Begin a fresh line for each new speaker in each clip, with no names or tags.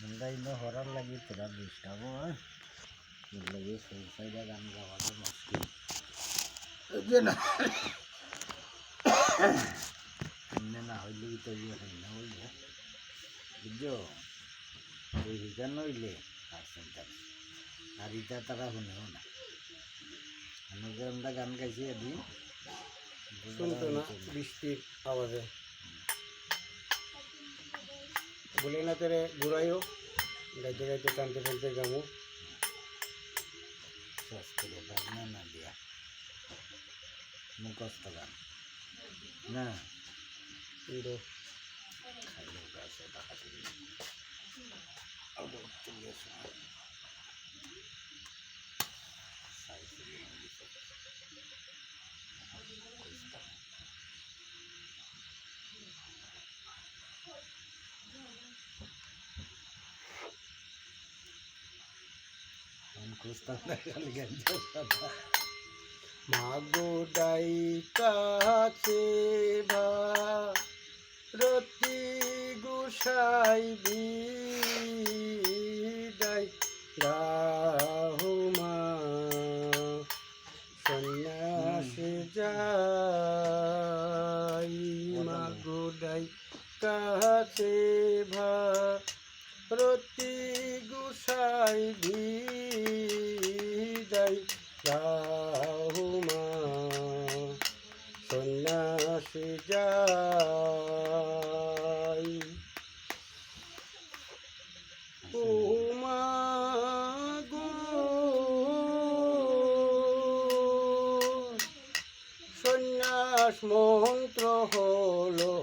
আমরা ইনো হরার লাগি তোরা ডিস্টার্ব হয় লাগে সুইসাইডা গান গাওয়াটা মুশকিল যে না এমনি না হইলে কি তৈরি হয় না হইলে বুঝছো এই হিসান হইলে আর চিন্তা আর ইটা তারা শুনেও না আমাকে আমরা গান গাইছি এদিন
শুনতো না বৃষ্টির আওয়াজে বলি না তেরে ঘুরাইও গাইতে গাইতে টানতে টানতে যাবো
শেষ করে ভাবনা না দিয়া মুখস্থ গান না
কিন্তু
খাইলেও গাছে টাকা দিবি আবার তুলে সময় খুঁজতাম না খালি গাঞ্জা সাদা
মাগো ডাইকাছে ভারতী গোসাই বিদায় রাহুমা সন্ন্যাসে যাই মাগো ডাইকাছে ভারতী গোসাই বিদায় রাহুমা সন্ন্যাসে যাই ও মা গো সন্ন্যাস মন্ত্র হলো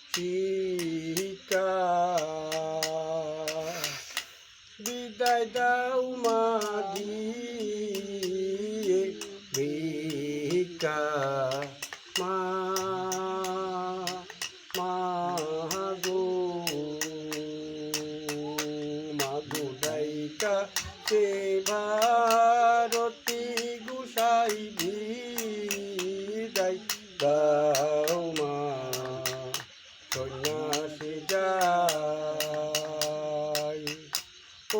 শিক্ষা বিদায় দাও মা দিয়ে ভিক্ষা মা গো মাগো ডাইকা সে ভারতী গোসাই বিদায় দাও মা সন্ন্যাসে যাই ও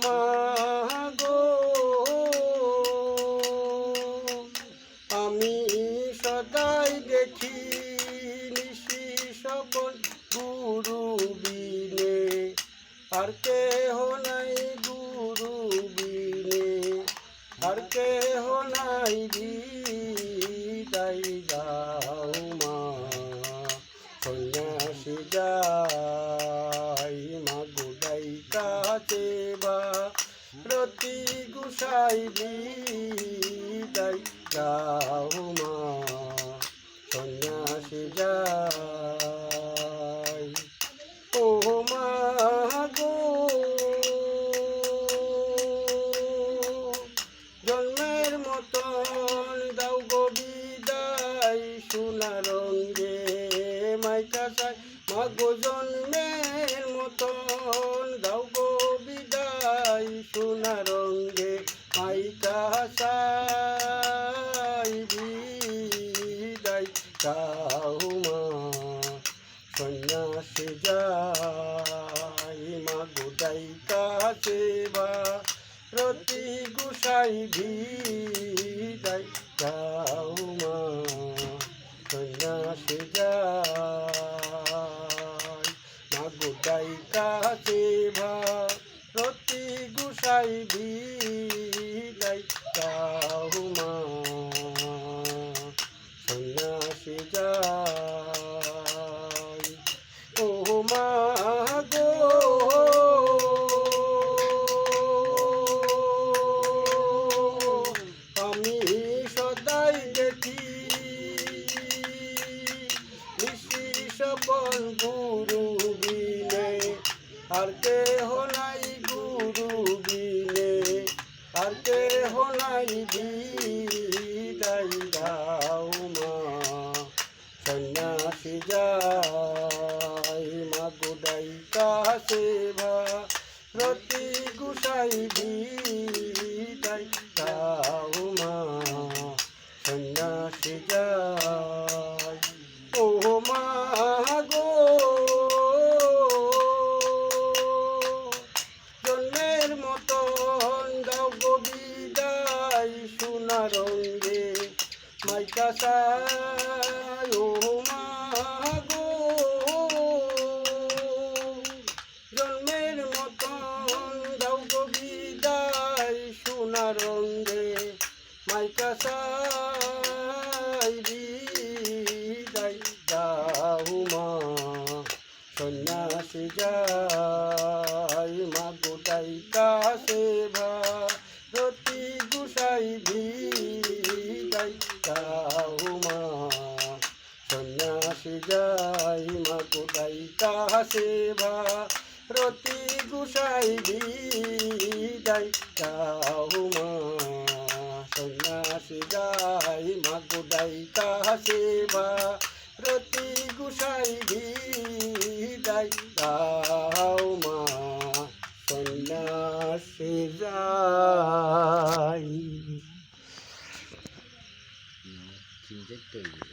মা গো আমি সদাই দেখি নিশি সকল গুরু বিনে আর কেহ নাই গুরু বিনে আর কেহ নাই বিদায় দাও মা সন্ন্যাসী যাই মাগো ডাইকাছে ভারতী গোসাই বিদায় দাও মা সন্ন্যাসী যাই ও মা গো জন্মের মতন দাও গো বিদায় সোনা রঙ্গে মাইকা চাই মাগো জন্মের মতন দাও গো বিদায় সোনা রঙ্গে মাইকা চাই বিদায় দাও মা সন্ন্যাসে যাই মাগো ডাইকাছে ভারতী গোসাই বিদায় দাও মা সন্ন্যাসে যাই মাগো ডাইকাছে ভারতী গোসাই বিদায় দাও মা সন্ন্যাসে যাই ও মা গো আমি সদাই দেখি নিশি সকল গুরু বিনে আর কেহ নাই গুরু বিনে আর কেহ নাই বিদায় দাও মা সন্ন্যাসী যাই মাগো ডাইকাছে ভারতী গোসাই বিদায় দাও মা সন্ন্যাসী যাই ও মা গো মাইকা চাই ও মা গো জন্মের মতন দাও গো বিদায় সোনার রঙে মাইকা চাই বিদায় দাও মা সন্ন্যাসী যাই মা গোটাই কাছে ভারতী গুসাই বিদায় দাও মা সন্ন্যাসী যাই মা গোটাই কাছে ভারতী গুসাই বিদায় দাও মা সন্ন্যাসী যাই মা গোটাই কাছে ভারতী গুসাই বিদায় দাও মা সন্ন্যাসী যাই
চিন্তা